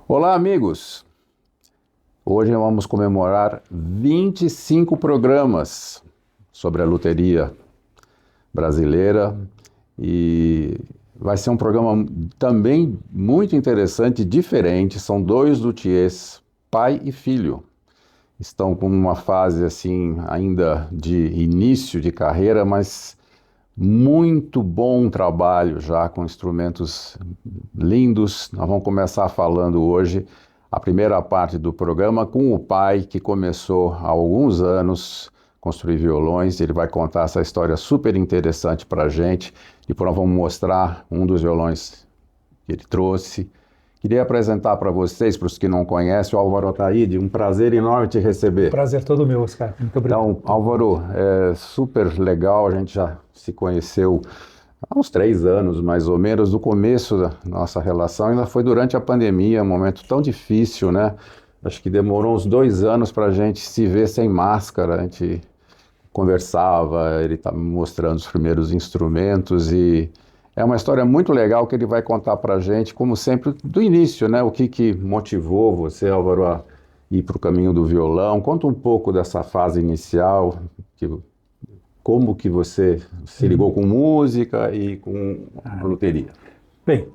Olá, amigos! Hoje vamos comemorar 25 programas sobre a lutheria brasileira e vai ser um programa também muito interessante e diferente. São dois luthiers, pai e filho. Estão com uma fase assim ainda de início de carreira, mas muito bom trabalho já com instrumentos lindos. Nós vamos começar falando hoje a primeira parte do programa com o pai que começou há alguns anos a construir violões. Ele vai contar essa história super interessante para a gente. Depois nós vamos mostrar um dos violões que ele trouxe. Queria apresentar para vocês, para os que não conhecem, o Álvaro Otaíde. Um prazer enorme te receber. Prazer todo meu, Oscar. Muito obrigado. Então, Álvaro, é super legal, a gente já se conheceu há uns 3 anos, mais ou menos, do começo da nossa relação, ainda foi durante a pandemia, um momento tão difícil, né? Acho que demorou uns 2 anos para a gente se ver sem máscara, a gente conversava, ele estava me mostrando os primeiros instrumentos e é uma história muito legal que ele vai contar para a gente, como sempre, do início, né? O que motivou você, Álvaro, a ir para o caminho do violão. Conta um pouco dessa fase inicial, como que você se ligou com música e com a lutheria. Bem,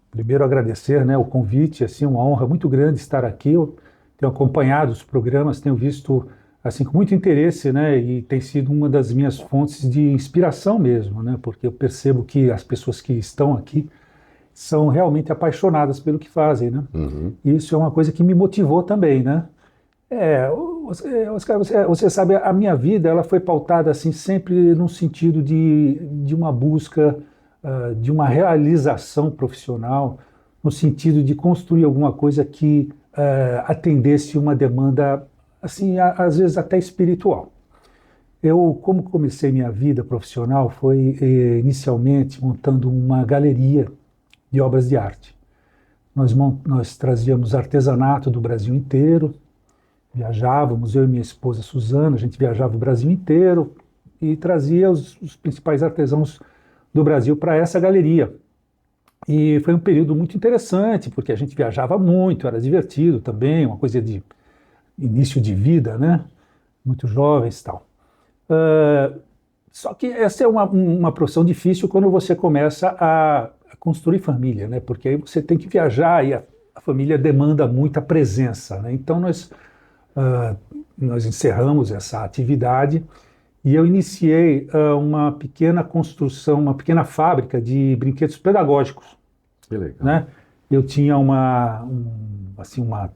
primeiro agradecer, né, o convite, assim, uma honra muito grande estar aqui. Eu tenho acompanhado os programas, tenho visto assim com muito interesse, né, e tem sido uma das minhas fontes de inspiração mesmo, né, porque eu percebo que as pessoas que estão aqui são realmente apaixonadas pelo que fazem, né. E isso é uma coisa que me motivou também, né. Oscar, você sabe, a minha vida ela foi pautada assim sempre no sentido de uma busca de uma realização profissional, no sentido de construir alguma coisa que atendesse uma demanda assim, às vezes até espiritual. Eu, como comecei minha vida profissional, foi inicialmente montando uma galeria de obras de arte. Nós trazíamos artesanato do Brasil inteiro, viajávamos, eu e minha esposa Suzana, a gente viajava o Brasil inteiro e trazia os principais artesãos do Brasil para essa galeria. E foi um período muito interessante, porque a gente viajava muito, era divertido também, uma coisa de início de vida, né? Muito jovens e tal. Só que essa é uma profissão difícil quando você começa a construir família, né? Porque aí você tem que viajar e a família demanda muita presença, né? Então nós encerramos essa atividade e eu iniciei uma pequena construção, uma pequena fábrica de brinquedos pedagógicos. Que legal. Né? Eu tinha uma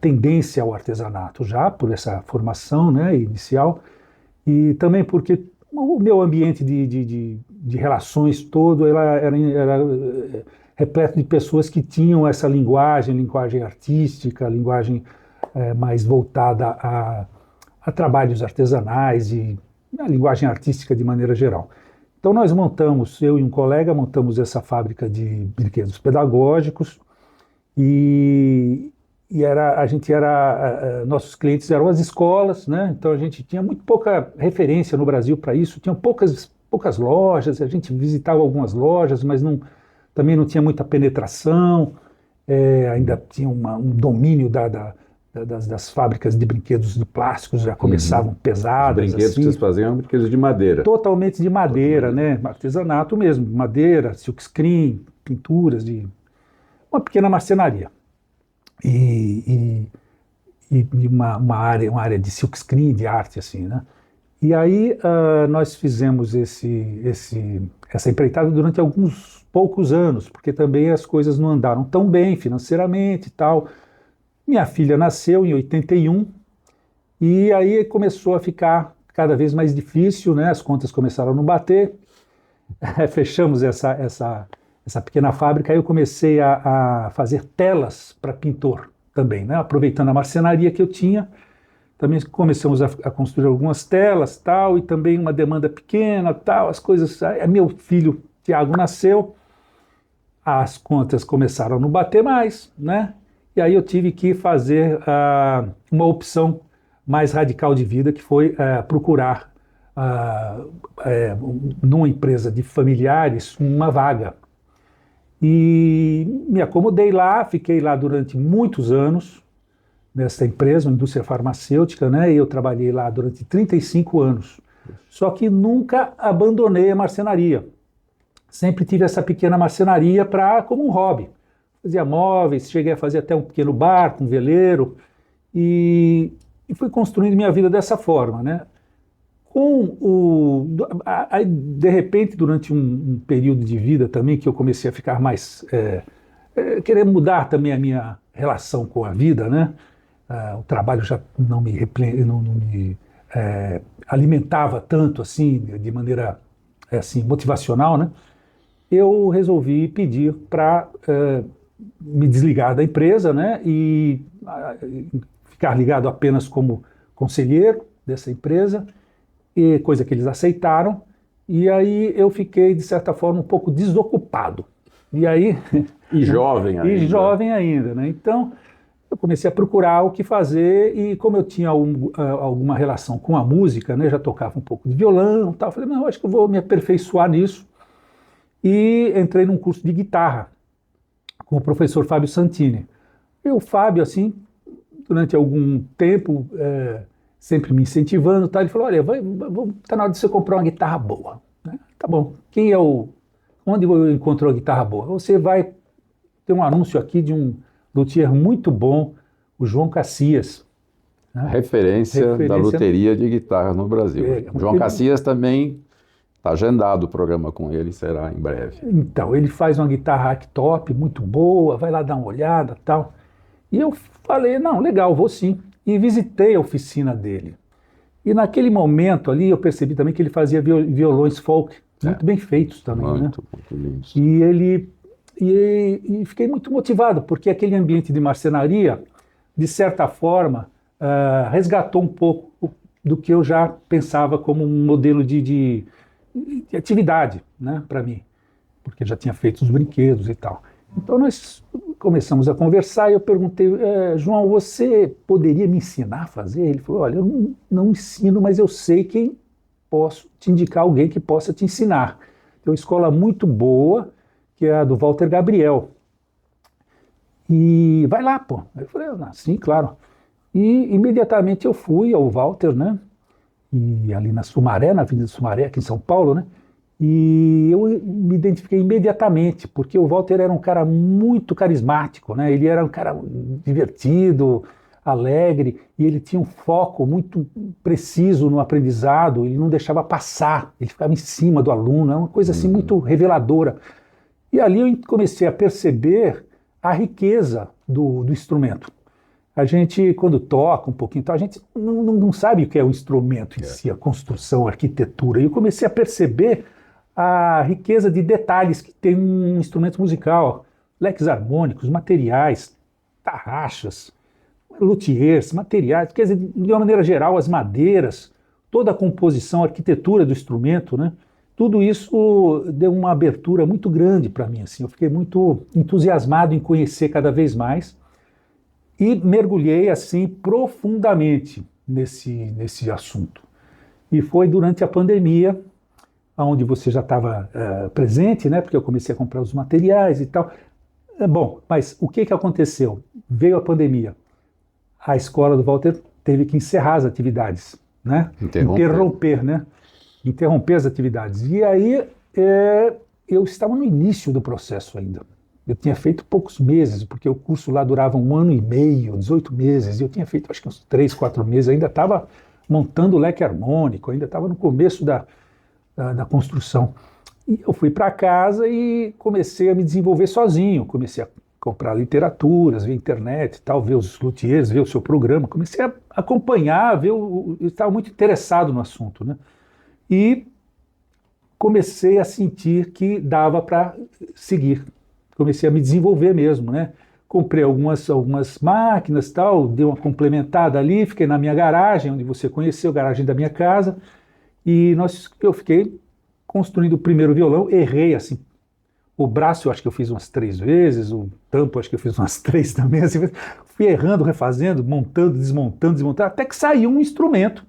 tendência ao artesanato já, por essa formação, né, inicial, e também porque o meu ambiente de relações todo era repleto de pessoas que tinham essa linguagem artística, linguagem mais voltada a trabalhos artesanais e a linguagem artística de maneira geral. Então nós eu e um colega montamos essa fábrica de brinquedos pedagógicos e nossos clientes eram as escolas, né? Então a gente tinha muito pouca referência no Brasil para isso, tinha poucas lojas, a gente visitava algumas lojas, mas também não tinha muita penetração, ainda tinha um domínio das fábricas de brinquedos de plásticos, já começavam pesadas. Os brinquedos assim, que vocês faziam eram brinquedos de madeira. Totalmente de madeira, né? Artesanato mesmo, madeira, silkscreen, pinturas uma pequena marcenaria. E uma área de silkscreen, de arte, assim, né? E aí nós fizemos essa empreitada durante alguns poucos anos, porque também as coisas não andaram tão bem financeiramente e tal. Minha filha nasceu em 81, e aí começou a ficar cada vez mais difícil, né? As contas começaram a não bater. Fechamos essa pequena fábrica, aí eu comecei a fazer telas para pintor também, né? Aproveitando a marcenaria que eu tinha, também começamos a construir algumas telas, tal, e também uma demanda pequena, tal, as coisas. Aí meu filho Tiago nasceu, as contas começaram a não bater mais, né? E aí eu tive que fazer uma opção mais radical de vida, que foi procurar numa empresa de familiares uma vaga. E me acomodei lá, fiquei lá durante muitos anos, nessa empresa, uma indústria farmacêutica, né? E eu trabalhei lá durante 35 anos. Só que nunca abandonei a marcenaria. Sempre tive essa pequena marcenaria como um hobby. Fazia móveis, cheguei a fazer até um pequeno barco, um veleiro, e fui construindo minha vida dessa forma, né? Aí, de repente, durante um período de vida também, que eu comecei a ficar mais... querer mudar também a minha relação com a vida, né? O trabalho já não me alimentava tanto, assim, de maneira assim, motivacional, né? Eu resolvi pedir para me desligar da empresa, né? E ficar ligado apenas como conselheiro dessa empresa, coisa que eles aceitaram, e aí eu fiquei, de certa forma, um pouco desocupado. E aí... E jovem ainda. E jovem ainda, né? Então, eu comecei a procurar o que fazer, e como eu tinha alguma relação com a música, né? Já tocava um pouco de violão e tal, falei, não, acho que eu vou me aperfeiçoar nisso. E entrei num curso de guitarra com o professor Fábio Santini. E o Fábio, assim, durante algum tempo... sempre me incentivando, tá? Ele falou, olha, tá na hora de você comprar uma guitarra boa, né? Tá bom, onde eu encontro a guitarra boa? Você vai ter um anúncio aqui de um luthier muito bom, o João Cassias, né? Referência da luteria de guitarra no Brasil. João Cassias também está agendado o programa com ele, será em breve. Então, ele faz uma guitarra top, muito boa, vai lá dar uma olhada, tal. E eu falei, não, legal, vou sim. E visitei a oficina dele. E naquele momento ali eu percebi também que ele fazia violões folk, muito bem feitos também, muito, né? Muito lindos. E fiquei muito motivado, porque aquele ambiente de marcenaria, de certa forma, resgatou um pouco do que eu já pensava como um modelo de atividade, né, para mim, porque já tinha feito os brinquedos e tal. Então nós começamos a conversar e eu perguntei, João, você poderia me ensinar a fazer? Ele falou, olha, eu não ensino, mas eu sei quem posso te indicar alguém que possa te ensinar. Tem uma escola muito boa, que é a do Walter Gabriel. E vai lá, pô. Eu falei, sim, claro. E imediatamente eu fui ao Walter, né? E ali na Sumaré, na Avenida Sumaré, aqui em São Paulo, né? E eu me identifiquei imediatamente, porque o Walter era um cara muito carismático, né? Ele era um cara divertido, alegre, e ele tinha um foco muito preciso no aprendizado, ele não deixava passar, ele ficava em cima do aluno, é uma coisa assim muito reveladora. E ali eu comecei a perceber a riqueza do instrumento. A gente, quando toca um pouquinho, a gente não sabe o que é o instrumento em si, a construção, a arquitetura. E eu comecei a perceber a riqueza de detalhes que tem um instrumento musical. Leques harmônicos, materiais, tarraxas, luthiers, materiais, quer dizer, de uma maneira geral, as madeiras, toda a composição, a arquitetura do instrumento, né? Tudo isso deu uma abertura muito grande para mim. Assim. Eu fiquei muito entusiasmado em conhecer cada vez mais e mergulhei assim profundamente nesse assunto. E foi durante a pandemia, onde você já estava presente, né? Porque eu comecei a comprar os materiais e tal. Bom, mas o que aconteceu? Veio a pandemia. A escola do Walter teve que encerrar as atividades, né? Interromper as atividades. E aí eu estava no início do processo ainda, Eu tinha feito poucos meses, porque o curso lá durava 1 ano e meio, 18 meses, e eu tinha feito acho que uns 3, 4 meses, ainda estava montando o leque harmônico, ainda estava no começo da construção. E eu fui para casa e comecei a me desenvolver sozinho, comecei a comprar literaturas, ver internet e tal, ver os luthiers, ver o seu programa, comecei a acompanhar, eu estava muito interessado no assunto, né? E comecei a sentir que dava para seguir. Comecei a me desenvolver mesmo, né? Comprei algumas máquinas, tal, dei uma complementada ali, fiquei na minha garagem, onde você conheceu, a garagem da minha casa, e eu fiquei construindo o primeiro violão, errei assim. O braço eu acho que eu fiz umas 3 vezes, o tampo eu acho que eu fiz umas 3 também, assim, fui errando, refazendo, montando, desmontando, até que saiu um instrumento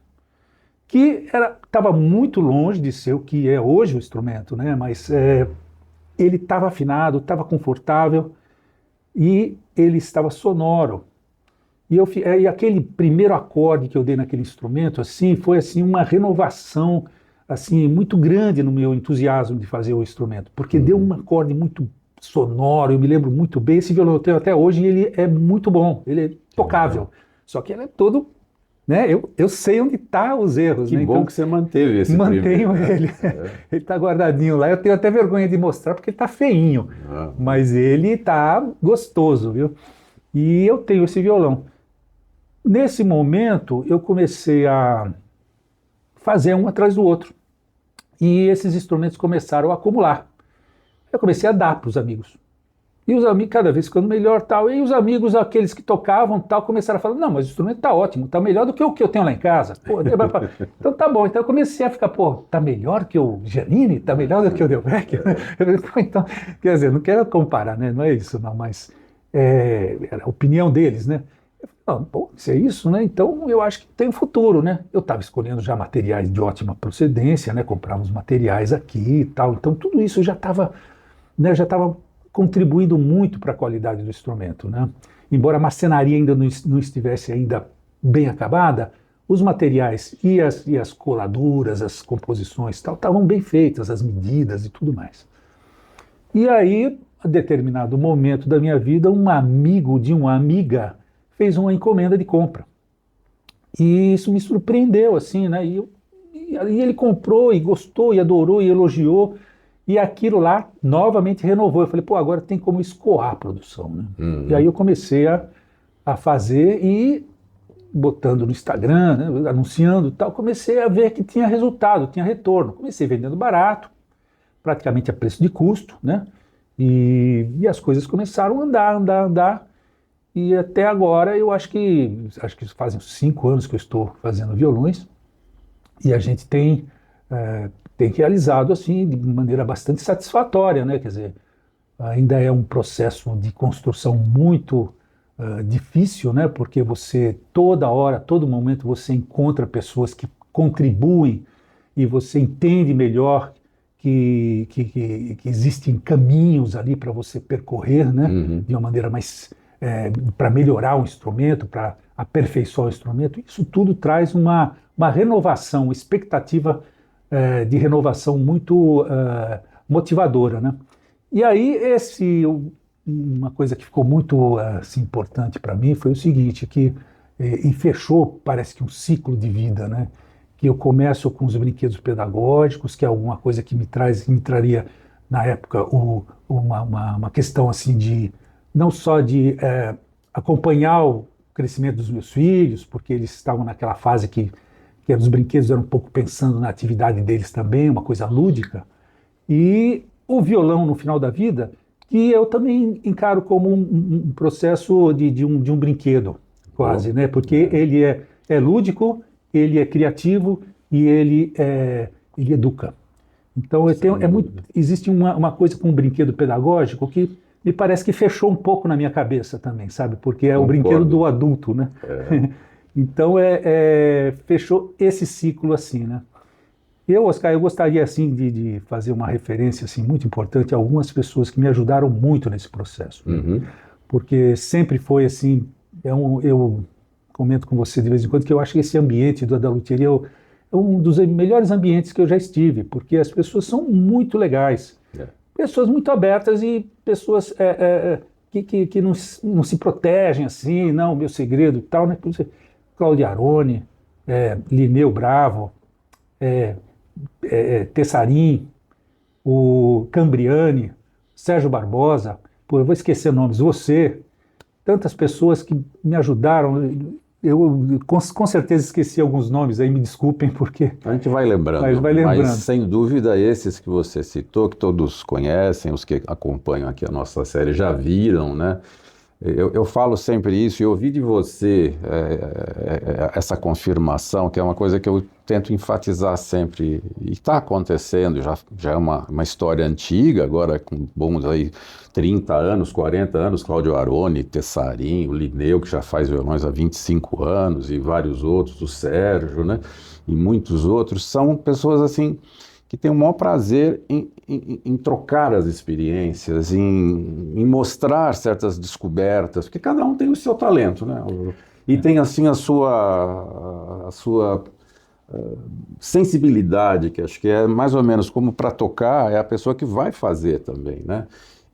que estava muito longe de ser o que é hoje o instrumento, né? Mas ele estava afinado, estava confortável e ele estava sonoro. E aquele primeiro acorde que eu dei naquele instrumento, assim, foi assim uma renovação assim muito grande no meu entusiasmo de fazer o instrumento, porque deu um acorde muito sonoro. Eu me lembro muito bem. Esse violão eu tenho até hoje e ele é muito bom, ele é tocável. Só que ele é todo, né? Eu sei onde estão os erros. Que né? bom então, que você manteve esse mantenho primeiro. ele. Ele está guardadinho lá. Eu tenho até vergonha de mostrar porque ele está feinho, mas ele está gostoso, viu? E eu tenho esse violão. Nesse momento, eu comecei a fazer um atrás do outro. E esses instrumentos começaram a acumular. Eu comecei a dar para os amigos. E os amigos cada vez ficando melhor, tal. E os amigos, aqueles que tocavam, tal, começaram a falar: não, mas o instrumento está ótimo, está melhor do que o que eu tenho lá em casa. Pô, então tá bom. Então eu comecei a ficar: pô, tá melhor que o Giannini? Tá melhor do que o Delbecq? Então, quer dizer, não quero comparar, né? Não é isso, não, mas era a opinião deles, né? Eu falei: pô, se é isso, né? Então eu acho que tem futuro, né? Eu estava escolhendo já materiais de ótima procedência, né? Comprava os materiais aqui e tal. Então tudo isso já estava, né? Já estava contribuindo muito para a qualidade do instrumento, né? Embora a marcenaria ainda não estivesse ainda bem acabada, os materiais e as coladuras, as composições tal, estavam bem feitas, as medidas e tudo mais. E aí, a determinado momento da minha vida, um amigo de uma amiga fez uma encomenda de compra. E isso me surpreendeu, assim, né? E ele comprou e gostou e adorou e elogiou. E aquilo lá novamente renovou. Eu falei: pô, agora tem como escoar a produção, né? E aí eu comecei a fazer e botando no Instagram, né, anunciando e tal, comecei a ver que tinha resultado, tinha retorno. Comecei vendendo barato, praticamente a preço de custo, né? E as coisas começaram a andar. E até agora eu acho que fazem uns 5 anos que eu estou fazendo violões e a gente tem realizado assim de maneira bastante satisfatória, né? Quer dizer, ainda é um processo de construção muito difícil, né? Porque você toda hora, todo momento você encontra pessoas que contribuem e você entende melhor que existem caminhos ali para você percorrer, né? De uma maneira mais para melhorar o instrumento, para aperfeiçoar o instrumento. Isso tudo traz uma renovação, uma expectativa de renovação muito motivadora, né? E aí uma coisa que ficou muito assim, importante para mim foi o seguinte, e fechou, parece que um ciclo de vida, né? Que eu começo com os brinquedos pedagógicos, que é alguma coisa que me traria na época uma questão assim de não só de acompanhar o crescimento dos meus filhos, porque eles estavam naquela fase que os brinquedos eram um pouco pensando na atividade deles também, uma coisa lúdica, e o violão no final da vida, que eu também encaro como um processo de um brinquedo, quase, né? Porque ele é lúdico, ele é criativo e ele educa. Então existe uma coisa com o brinquedo pedagógico que me parece que fechou um pouco na minha cabeça também, sabe? Porque é o brinquedo do adulto, né? Então fechou esse ciclo assim, né? Oscar, eu gostaria assim de fazer uma referência assim muito importante a algumas pessoas que me ajudaram muito nesse processo, porque sempre foi assim. Eu comento com você de vez em quando que eu acho que esse ambiente da luthieria é um dos melhores ambientes que eu já estive, porque as pessoas são muito legais. pessoas muito abertas e pessoas que não se protegem assim, não, meu segredo e tal, né? Claudio Arone, Lineu Bravo, Tessarim, o Cambriani, Sérgio Barbosa, pô, eu vou esquecer nomes, você, tantas pessoas que me ajudaram. Eu com certeza esqueci alguns nomes aí, me desculpem, porque. A gente vai lembrando, mas sem dúvida esses que você citou, que todos conhecem, os que acompanham aqui a nossa série já viram, né? Eu falo sempre isso e ouvi de você essa confirmação, que é uma coisa que eu tento enfatizar sempre, e está acontecendo, já é uma história antiga, agora com bons aí 30 anos, 40 anos, Claudio Arone, Tessarim, o Lineu, que já faz violões há 25 anos, e vários outros, o Sérgio, né? E muitos outros, são pessoas assim que têm o maior prazer em trocar as experiências, em mostrar certas descobertas, porque cada um tem o seu talento, né? E tem assim a sua sensibilidade, que acho que é mais ou menos como para tocar, é a pessoa que vai fazer também, né?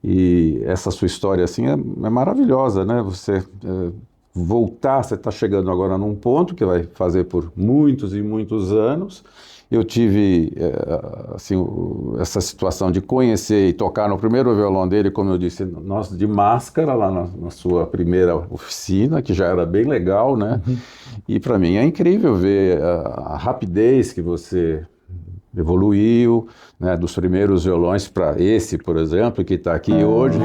E essa sua história assim é maravilhosa, né? Você voltar, você está chegando agora num ponto que vai fazer por muitos e muitos anos. Eu tive assim, essa situação de conhecer e tocar no primeiro violão dele, como eu disse, nós de máscara lá na sua primeira oficina, que já era bem legal, né? Uhum. E para mim é incrível ver a rapidez que você evoluiu, né, dos primeiros violões para esse, por exemplo, que está aqui hoje,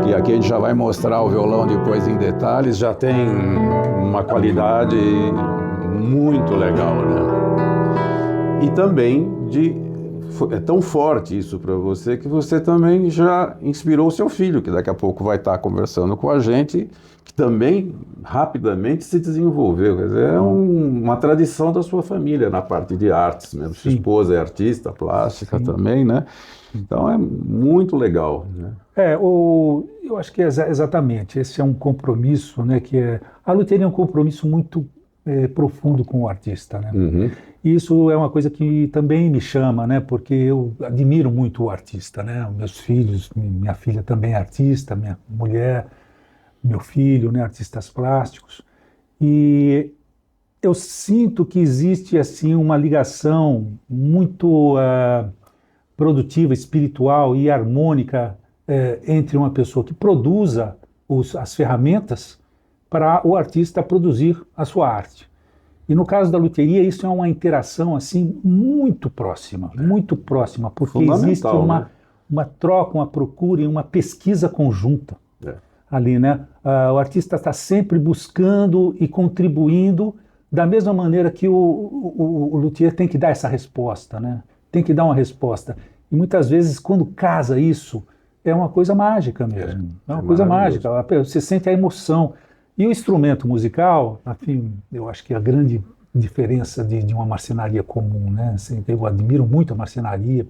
que aqui a gente já vai mostrar o violão depois em detalhes, já tem uma qualidade muito legal, né? E também é tão forte isso para você que você também já inspirou o seu filho, que daqui a pouco vai estar conversando com a gente, que também rapidamente se desenvolveu. Quer dizer, é uma tradição da sua família na parte de artes mesmo. Sua esposa é artista plástica também, né? Então é muito legal, né? Eu acho que exatamente, esse é um compromisso, né? A luteria é um compromisso muito profundo com o artista, né? Uhum. Isso é uma coisa que também me chama, né? Porque eu admiro muito o artista, né? Meus filhos, minha filha também é artista, minha mulher, meu filho, né? Artistas plásticos. E eu sinto que existe assim uma ligação muito produtiva, espiritual e harmônica entre uma pessoa que produza as ferramentas para o artista produzir a sua arte. E no caso da luteria, isso é uma interação assim muito próxima, porque existe uma troca, uma procura e uma pesquisa conjunta ali, né? O artista está sempre buscando e contribuindo da mesma maneira que o luthier tem que dar essa resposta, né? Tem que dar uma resposta. E muitas vezes, quando casa isso, é uma coisa mágica mesmo. É uma coisa mágica. Você sente a emoção. E o instrumento musical, enfim, eu acho que a grande diferença de uma marcenaria comum, né? Assim, eu admiro muito a marcenaria,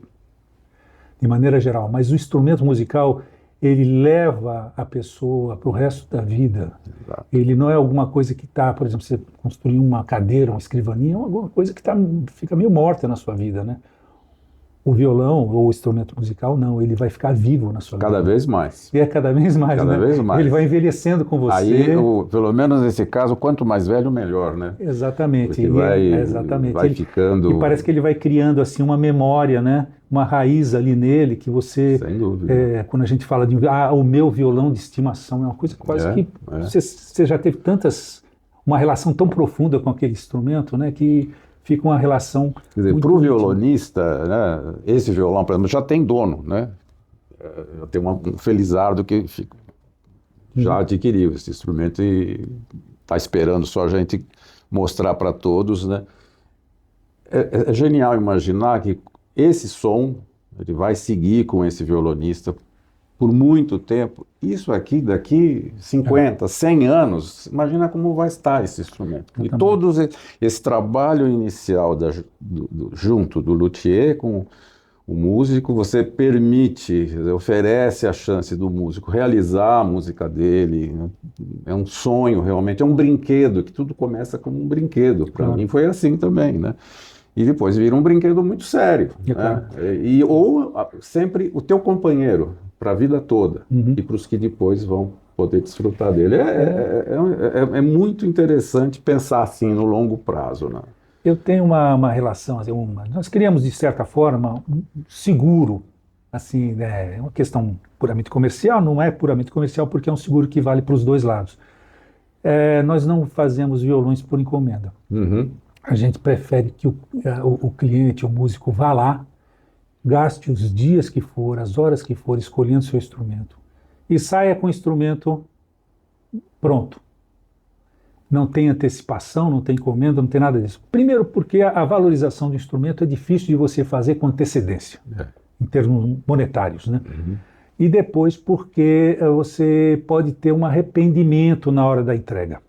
de maneira geral, mas o instrumento musical, ele leva a pessoa para o resto da vida. Exato. Ele não é alguma coisa que está, por exemplo, você construir uma cadeira, uma escrivaninha, é alguma coisa que fica meio morta na sua vida, né? O violão ou o instrumento musical, não, ele vai ficar vivo na sua vida. Cada vez mais. E é cada vez mais, cada vez mais. Ele vai envelhecendo com você. Aí, pelo menos nesse caso, quanto mais velho, melhor, né? Exatamente. Exatamente. Vai ficando... E parece que ele vai criando assim uma memória, né? Uma raiz ali nele que você... Sem dúvida. Quando a gente fala de o meu violão de estimação, é uma coisa quase que... Você já teve uma relação tão profunda com aquele instrumento, né? Que... fica uma relação... Quer dizer, para o violonista, né, esse violão, por exemplo, já tem dono, né? Já tem um felizardo que já adquiriu esse instrumento e está esperando só a gente mostrar para todos, né? É genial imaginar que esse som ele vai seguir com esse violonista por muito tempo. Isso aqui, daqui 50, 100 anos, imagina como vai estar esse instrumento. E todo esse trabalho inicial junto do luthier com o músico, você permite, oferece a chance do músico realizar a música dele. É um sonho, realmente, é um brinquedo, que tudo começa como um brinquedo. Para mim foi assim também, né? e depois vira um brinquedo muito sério, É né? Ou sempre o teu companheiro para a vida toda, e para os que depois vão poder desfrutar dele. É muito interessante pensar assim no longo prazo, né? Eu tenho uma relação, assim, nós criamos de certa forma um seguro, assim, né, é uma questão puramente comercial, não é puramente comercial porque é um seguro que vale para os dois lados. Nós não fazemos violões por encomenda. Uhum. A gente prefere que o cliente, o músico, vá lá, gaste os dias que for, as horas que for, escolhendo seu instrumento e saia com o instrumento pronto. Não tem antecipação, não tem encomenda, não tem nada disso. Primeiro porque a valorização do instrumento é difícil de você fazer com antecedência, em termos monetários, né? E depois porque você pode ter um arrependimento na hora da entrega.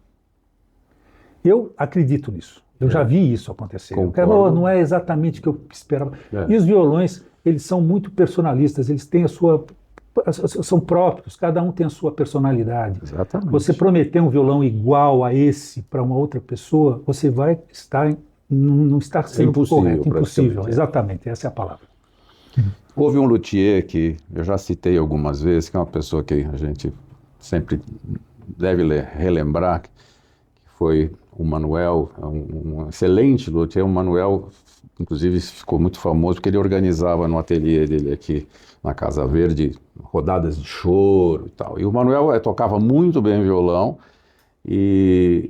Eu acredito nisso. Eu já vi isso acontecer. Não é exatamente o que eu esperava. E os violões, eles são muito personalistas, eles têm são próprios, cada um tem a sua personalidade. Exatamente. Você prometer um violão igual a esse para uma outra pessoa, você vai estar, não está sendo correto, impossível. Exatamente, essa é a palavra. Houve um luthier que eu já citei algumas vezes, que é uma pessoa que a gente sempre deve relembrar, que foi o Manuel, um excelente luthier. O Manuel, inclusive, ficou muito famoso porque ele organizava no ateliê dele aqui na Casa Verde rodadas de choro e tal. E o Manuel tocava muito bem violão e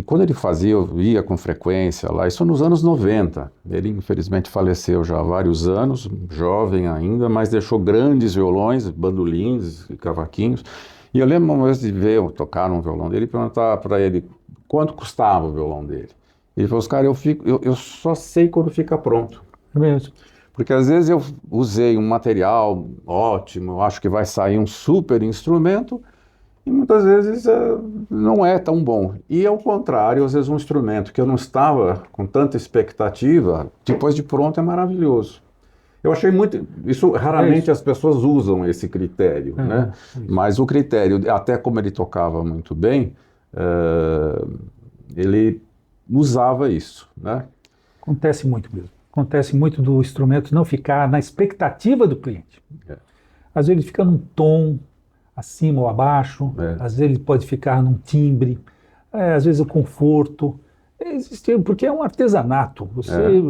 quando ele fazia, eu via com frequência lá, isso nos anos 90. Ele infelizmente faleceu já há vários anos, jovem ainda, mas deixou grandes violões, bandolins e cavaquinhos. E eu lembro uma vez de ver eu tocar um violão dele e perguntar para ele quanto custava o violão dele. Ele falou, cara, eu só sei quando fica pronto. É mesmo. Porque às vezes eu usei um material ótimo, eu acho que vai sair um super instrumento, e muitas vezes não é tão bom. E ao contrário, às vezes um instrumento que eu não estava com tanta expectativa, depois de pronto é maravilhoso. Eu achei muito... Isso, raramente as pessoas usam esse critério, né? Mas o critério, até como ele tocava muito bem, ele usava isso, né? Acontece muito mesmo. Acontece muito do instrumento não ficar na expectativa do cliente. Às vezes ele fica num tom acima ou abaixo, às vezes ele pode ficar num timbre, às vezes o conforto. Porque é um artesanato.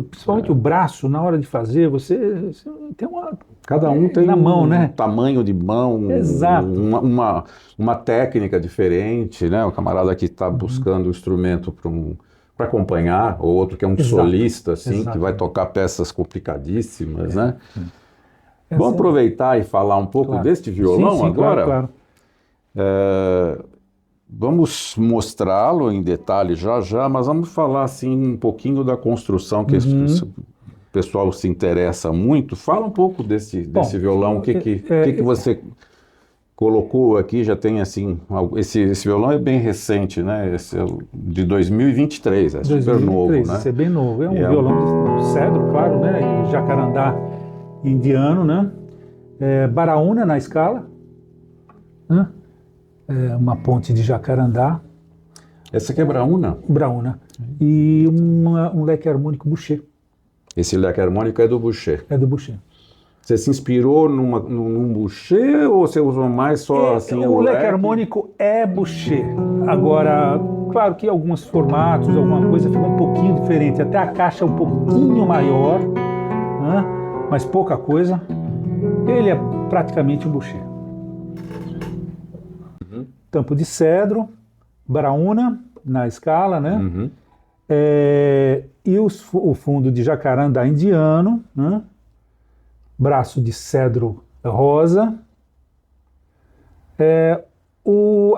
Principalmente o braço, na hora de fazer, você tem uma... Cada um tem na mão, né? Tamanho de mão, Exato. uma técnica diferente, né? O camarada que está buscando o instrumento para acompanhar, ou outro que é um solista, assim, que vai tocar peças complicadíssimas, né? Vamos aproveitar e falar um pouco deste violão agora? Claro. Vamos mostrá-lo em detalhe já, mas vamos falar assim um pouquinho da construção, que o pessoal se interessa muito. Fala um pouco desse violão, o que você colocou aqui, já tem assim, esse violão é bem recente, né? Esse é de 2023, é super novo, né? Esse é bem novo, é um violão de cedro, claro, né? Jacarandá indiano, né? Baraúna na escala, né? Uma ponte de jacarandá. Essa aqui é Baraúna? Baraúna. E um leque harmônico Boucher. Esse leque harmônico é do Boucher? É do Boucher. Você se inspirou num Boucher ou você usou mais só assim o leque harmônico é Boucher. Agora, claro que alguns formatos, alguma coisa fica um pouquinho diferente. Até a caixa é um pouquinho maior, né? Mas pouca coisa. Ele é praticamente um Boucher. Tampo de cedro, Baraúna na escala, né? E o fundo de jacarandá indiano, né? Braço de cedro rosa.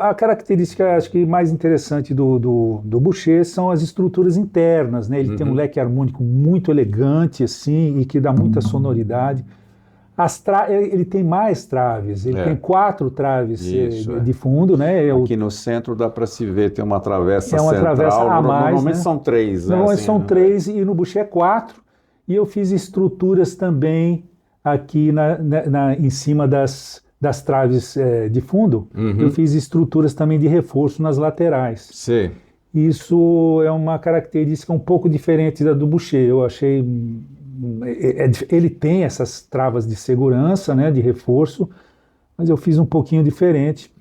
A característica, acho que mais interessante do Boucher são as estruturas internas, né? Ele tem um leque harmônico muito elegante, assim, e que dá muita sonoridade. Ele tem mais traves, ele tem 4 traves de fundo, né? Aqui no centro dá para se ver, tem uma travessa central. Travessa a mais, normalmente, né? São 3. Normalmente são 3 e no Boucher é 4. E eu fiz estruturas também aqui em cima das traves de fundo. Eu fiz estruturas também de reforço nas laterais. Sim. Isso é uma característica um pouco diferente da do Boucher. Eu achei. Ele tem essas travas de segurança, né, de reforço, mas eu fiz um pouquinho diferente.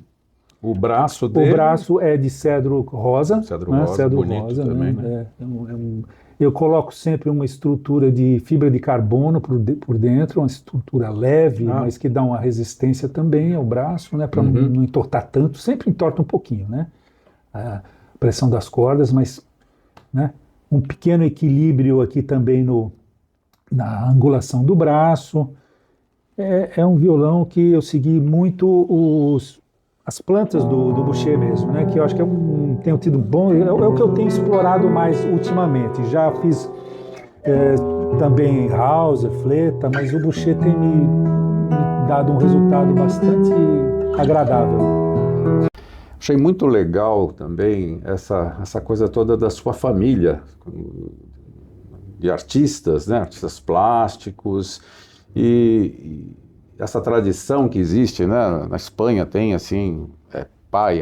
O braço O dele... braço é de cedro rosa. Cedro né, rosa, cedro bonito rosa, também, né? Eu coloco sempre uma estrutura de fibra de carbono por dentro, uma estrutura leve, mas que dá uma resistência também ao braço, né, para não entortar tanto. Sempre entorta um pouquinho, né? A pressão das cordas, mas, né, um pequeno equilíbrio aqui também na angulação do braço. É um violão que eu segui muito as plantas do Boucher mesmo, né? Que eu acho que tenho tido bom, é o que eu tenho explorado mais ultimamente. Já fiz também Hauser, Fleta, mas o Boucher tem me dado um resultado bastante agradável. Achei muito legal também essa coisa toda da sua família, de artistas, né? Artistas plásticos, e essa tradição que existe, né? Na Espanha tem assim, pai,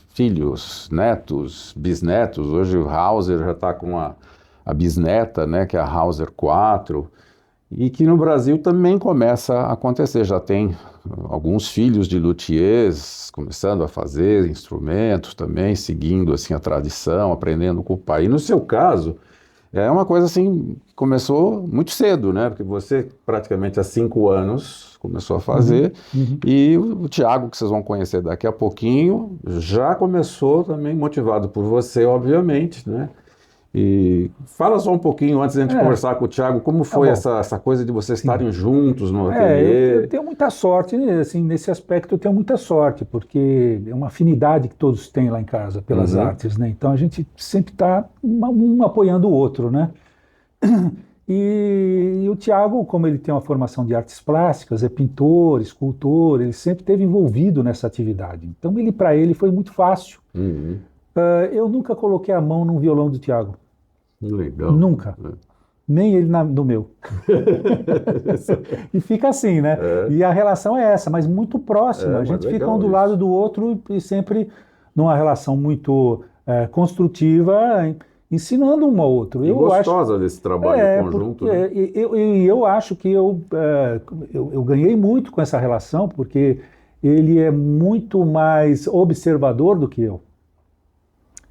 filhos, netos, bisnetos. Hoje o Hauser já está com a bisneta, né? Que é a Hauser 4, e que no Brasil também começa a acontecer. Já tem alguns filhos de luthiers começando a fazer instrumentos também, seguindo assim a tradição, aprendendo com o pai. E no seu caso, é uma coisa assim, que começou muito cedo, né? Porque você praticamente há 5 anos começou a fazer, e o Thiago, que vocês vão conhecer daqui a pouquinho, já começou também motivado por você, obviamente, né? E fala só um pouquinho, antes da gente conversar com o Thiago, como foi essa coisa de vocês estarem juntos no ateliê? Eu tenho muita sorte, assim, nesse aspecto eu tenho muita sorte, porque é uma afinidade que todos têm lá em casa pelas artes, né? Então a gente sempre está um apoiando o outro, né? E o Thiago, como ele tem uma formação de artes plásticas, é pintor, escultor, ele sempre esteve envolvido nessa atividade. Então para ele foi muito fácil. Eu nunca coloquei a mão num violão do Thiago. Legal. Nunca. Nem ele no meu. E fica assim, né? E a relação é essa, mas muito próxima. A gente fica um do lado do outro e sempre numa relação muito construtiva, ensinando um ao outro. E gostosa desse trabalho conjunto. Eu acho que eu ganhei muito com essa relação, porque ele é muito mais observador do que eu.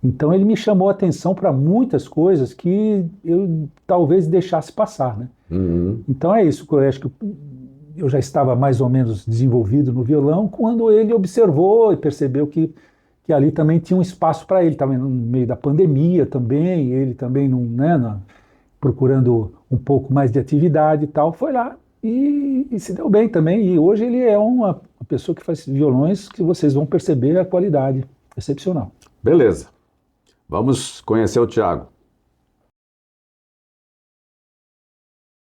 Então ele me chamou a atenção para muitas coisas que eu talvez deixasse passar, né? Então é isso, eu acho que eu já estava mais ou menos desenvolvido no violão quando ele observou e percebeu que ali também tinha um espaço para ele. Estava no meio da pandemia também, ele também procurando um pouco mais de atividade e tal, foi lá e se deu bem também. E hoje ele é uma pessoa que faz violões que vocês vão perceber a qualidade excepcional. Beleza. Vamos conhecer o Thiago.